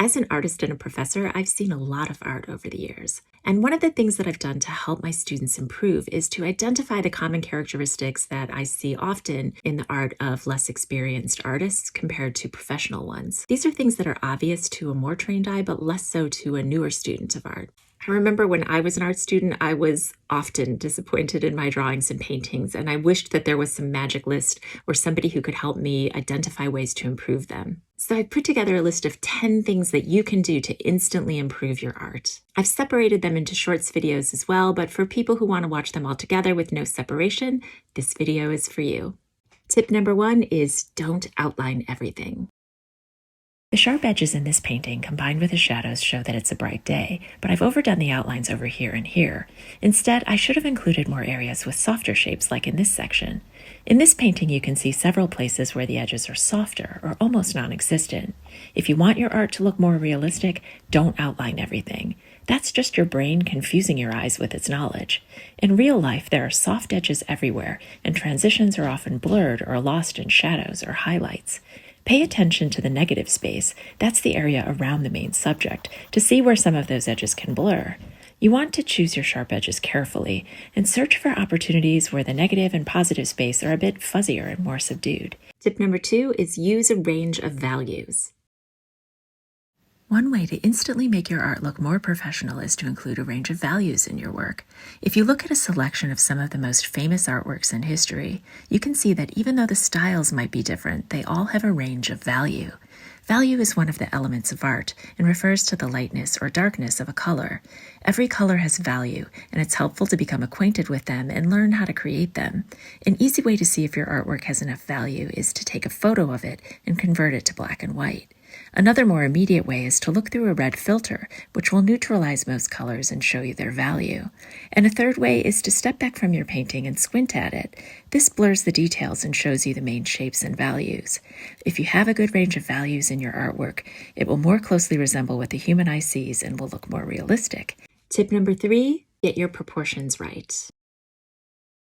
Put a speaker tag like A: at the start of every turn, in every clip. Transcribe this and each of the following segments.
A: As an artist and a professor, I've seen a lot of art over the years. And one of the things that I've done to help my students improve is to identify the common characteristics that I see often in the art of less experienced artists compared to professional ones. These are things that are obvious to a more trained eye, but less so to a newer student of art. I remember when I was an art student, I was often disappointed in my drawings and paintings, and I wished that there was some magic list or somebody who could help me identify ways to improve them. So I put together a list of 10 things that you can do to instantly improve your art. I've separated them into shorts videos as well, but for people who want to watch them all together with no separation, this video is for you. Tip number 1 is don't outline everything. The sharp edges in this painting combined with the shadows show that it's a bright day, but I've overdone the outlines over here and here. Instead, I should have included more areas with softer shapes like in this section. In this painting, you can see several places where the edges are softer or almost non-existent. If you want your art to look more realistic, don't outline everything. That's just your brain confusing your eyes with its knowledge. In real life, there are soft edges everywhere, and transitions are often blurred or lost in shadows or highlights. Pay attention to the negative space, that's the area around the main subject, to see where some of those edges can blur. You want to choose your sharp edges carefully and search for opportunities where the negative and positive space are a bit fuzzier and more subdued. Tip number 2 is use a range of values. One way to instantly make your art look more professional is to include a range of values in your work. If you look at a selection of some of the most famous artworks in history, you can see that even though the styles might be different, they all have a range of value. Value is one of the elements of art and refers to the lightness or darkness of a color. Every color has value, and it's helpful to become acquainted with them and learn how to create them. An easy way to see if your artwork has enough value is to take a photo of it and convert it to black and white. Another more immediate way is to look through a red filter, which will neutralize most colors and show you their value. And a third way is to step back from your painting and squint at it. This blurs the details and shows you the main shapes and values. If you have a good range of values in your artwork, it will more closely resemble what the human eye sees and will look more realistic. Tip number 3, get your proportions right.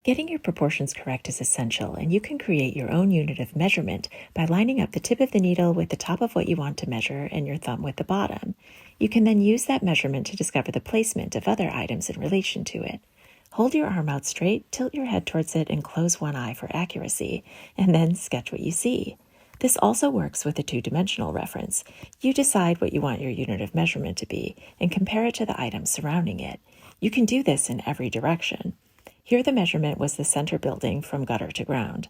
A: Getting your proportions correct is essential, and you can create your own unit of measurement by lining up the tip of the needle with the top of what you want to measure and your thumb with the bottom. You can then use that measurement to discover the placement of other items in relation to it. Hold your arm out straight, tilt your head towards it, and close one eye for accuracy, and then sketch what you see. This also works with a two-dimensional reference. You decide what you want your unit of measurement to be and compare it to the items surrounding it. You can do this in every direction. Here the measurement was the center building from gutter to ground.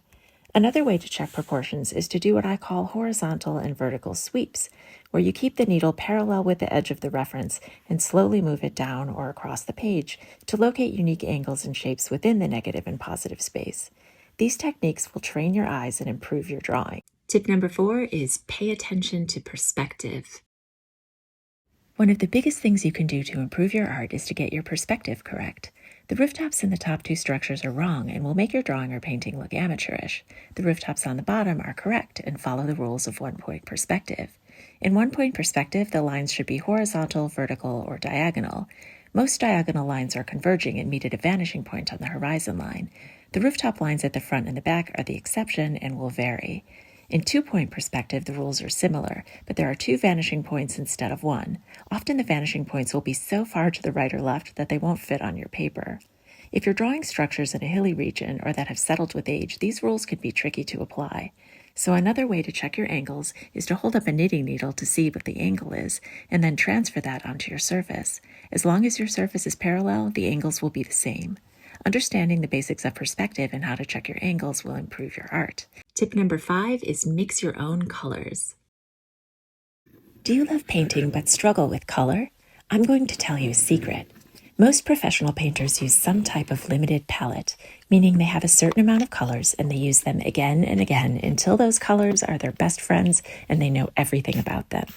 A: Another way to check proportions is to do what I call horizontal and vertical sweeps, where you keep the needle parallel with the edge of the reference and slowly move it down or across the page to locate unique angles and shapes within the negative and positive space. These techniques will train your eyes and improve your drawing. Tip number 4 is pay attention to perspective. One of the biggest things you can do to improve your art is to get your perspective correct. The rooftops in the top 2 structures are wrong and will make your drawing or painting look amateurish. The rooftops on the bottom are correct and follow the rules of one-point perspective. In one-point perspective, the lines should be horizontal, vertical, or diagonal. Most diagonal lines are converging and meet at a vanishing point on the horizon line. The rooftop lines at the front and the back are the exception and will vary. In two-point perspective, the rules are similar, but there are 2 vanishing points instead of 1. Often the vanishing points will be so far to the right or left that they won't fit on your paper. If you're drawing structures in a hilly region or that have settled with age, these rules can be tricky to apply. So another way to check your angles is to hold up a knitting needle to see what the angle is, and then transfer that onto your surface. As long as your surface is parallel, the angles will be the same. Understanding the basics of perspective and how to check your angles will improve your art. Tip number 5 is mix your own colors. Do you love painting but struggle with color? I'm going to tell you a secret. Most professional painters use some type of limited palette, meaning they have a certain amount of colors and they use them again and again until those colors are their best friends and they know everything about them.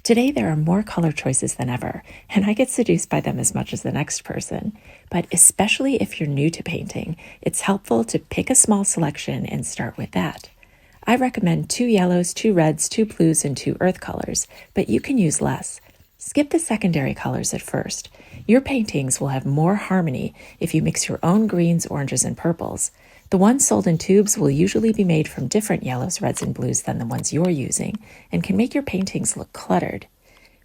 A: Today, there are more color choices than ever, and I get seduced by them as much as the next person. But especially if you're new to painting, it's helpful to pick a small selection and start with that. I recommend 2 yellows, 2 reds, 2 blues, and 2 earth colors, but you can use less. Skip the secondary colors at first. Your paintings will have more harmony if you mix your own greens, oranges, and purples. The ones sold in tubes will usually be made from different yellows, reds, and blues than the ones you're using, and can make your paintings look cluttered.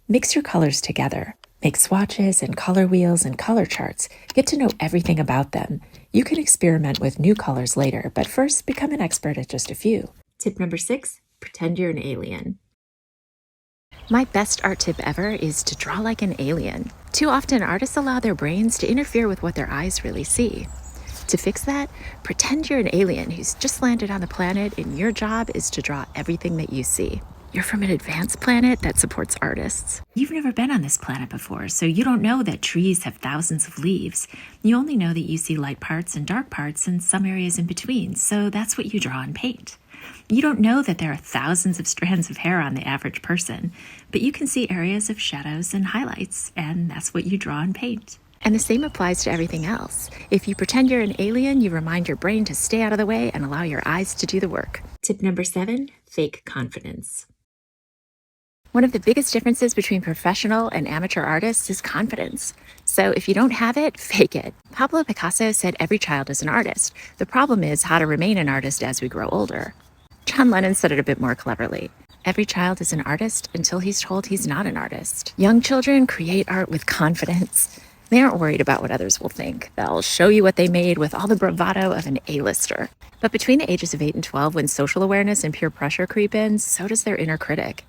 A: Mix your colors together. Make swatches and color wheels and color charts. Get to know everything about them. You can experiment with new colors later, but first become an expert at just a few. Tip number 6, pretend you're an alien. My best art tip ever is to draw like an alien. Too often, artists allow their brains to interfere with what their eyes really see. To fix that, pretend you're an alien who's just landed on the planet and your job is to draw everything that you see. You're from an advanced planet that supports artists. You've never been on this planet before, so you don't know that trees have thousands of leaves. You only know that you see light parts and dark parts and some areas in between, so that's what you draw and paint. You don't know that there are thousands of strands of hair on the average person, but you can see areas of shadows and highlights, and that's what you draw and paint. And the same applies to everything else. If you pretend you're an alien, you remind your brain to stay out of the way and allow your eyes to do the work. Tip number 7, fake confidence. One of the biggest differences between professional and amateur artists is confidence. So if you don't have it, fake it. Pablo Picasso said every child is an artist. The problem is how to remain an artist as we grow older. John Lennon said it a bit more cleverly. Every child is an artist until he's told he's not an artist. Young children create art with confidence. They aren't worried about what others will think. They'll show you what they made with all the bravado of an A-lister. But between the ages of 8 and 12, when social awareness and peer pressure creep in, so does their inner critic.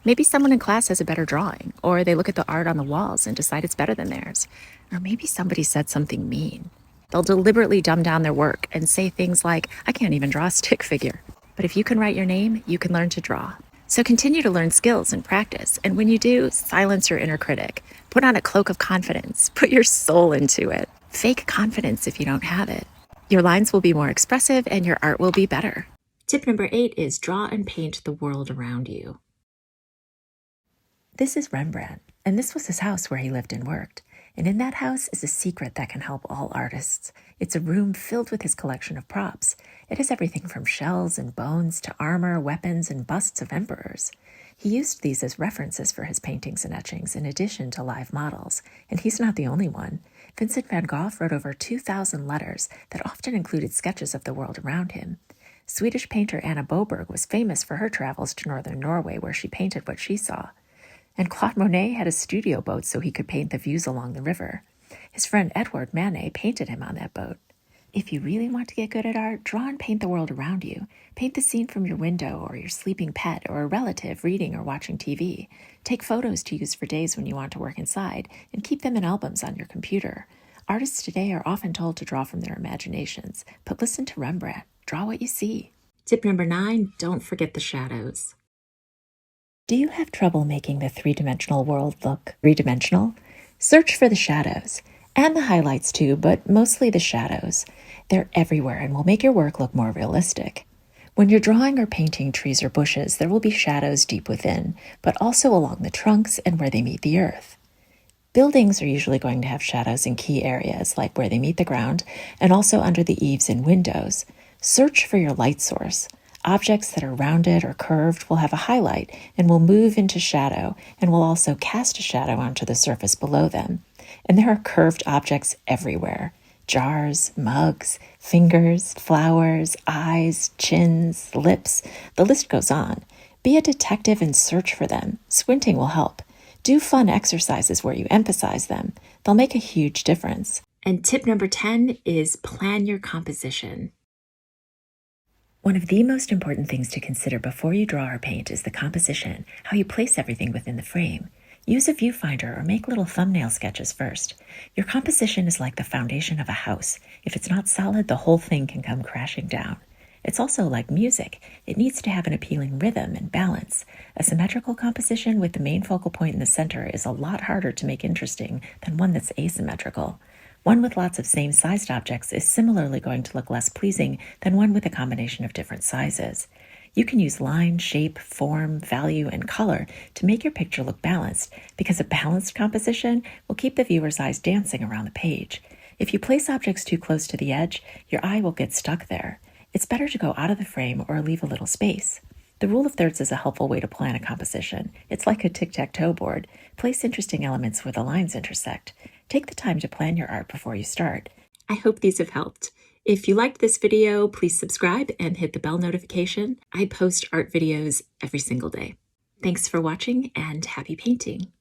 A: Maybe someone in class has a better drawing, or they look at the art on the walls and decide it's better than theirs. Or maybe somebody said something mean. They'll deliberately dumb down their work and say things like, I can't even draw a stick figure. But if you can write your name, you can learn to draw. So continue to learn skills and practice. And when you do, silence your inner critic. Put on a cloak of confidence. Put your soul into it. Fake confidence if you don't have it. Your lines will be more expressive and your art will be better. Tip number 8 is draw and paint the world around you. This is Rembrandt, and this was his house where he lived and worked. And in that house is a secret that can help all artists. It's a room filled with his collection of props. It has everything from shells and bones to armor, weapons, and busts of emperors. He used these as references for his paintings and etchings in addition to live models, and he's not the only one. Vincent van Gogh wrote over 2,000 letters that often included sketches of the world around him. Swedish painter Anna Boberg was famous for her travels to northern Norway where she painted what she saw. And Claude Monet had a studio boat so he could paint the views along the river. His friend Edouard Manet painted him on that boat. If you really want to get good at art, draw and paint the world around you. Paint the scene from your window or your sleeping pet or a relative reading or watching TV. Take photos to use for days when you want to work inside and keep them in albums on your computer. Artists today are often told to draw from their imaginations, but listen to Rembrandt. Draw what you see. Tip number 9, don't forget the shadows. Do you have trouble making the three-dimensional world look three-dimensional? Search for the shadows, and the highlights too, but mostly the shadows. They're everywhere and will make your work look more realistic. When you're drawing or painting trees or bushes, there will be shadows deep within, but also along the trunks and where they meet the earth. Buildings are usually going to have shadows in key areas, like where they meet the ground, and also under the eaves and windows. Search for your light source. Objects that are rounded or curved will have a highlight and will move into shadow and will also cast a shadow onto the surface below them. And there are curved objects everywhere. Jars, mugs, fingers, flowers, eyes, chins, lips. The list goes on. Be a detective and search for them. Squinting will help. Do fun exercises where you emphasize them. They'll make a huge difference. And tip number 10 is plan your composition. One of the most important things to consider before you draw or paint is the composition, how you place everything within the frame. Use a viewfinder or make little thumbnail sketches first. Your composition is like the foundation of a house. If it's not solid, the whole thing can come crashing down. It's also like music. It needs to have an appealing rhythm and balance. A symmetrical composition with the main focal point in the center is a lot harder to make interesting than one that's asymmetrical. One with lots of same-sized objects is similarly going to look less pleasing than one with a combination of different sizes. You can use line, shape, form, value, and color to make your picture look balanced, because a balanced composition will keep the viewer's eyes dancing around the page. If you place objects too close to the edge, your eye will get stuck there. It's better to go out of the frame or leave a little space. The rule of thirds is a helpful way to plan a composition. It's like a tic-tac-toe board. Place interesting elements where the lines intersect. Take the time to plan your art before you start. I hope these have helped. If you liked this video, please subscribe and hit the bell notification. I post art videos every single day. Thanks for watching and happy painting.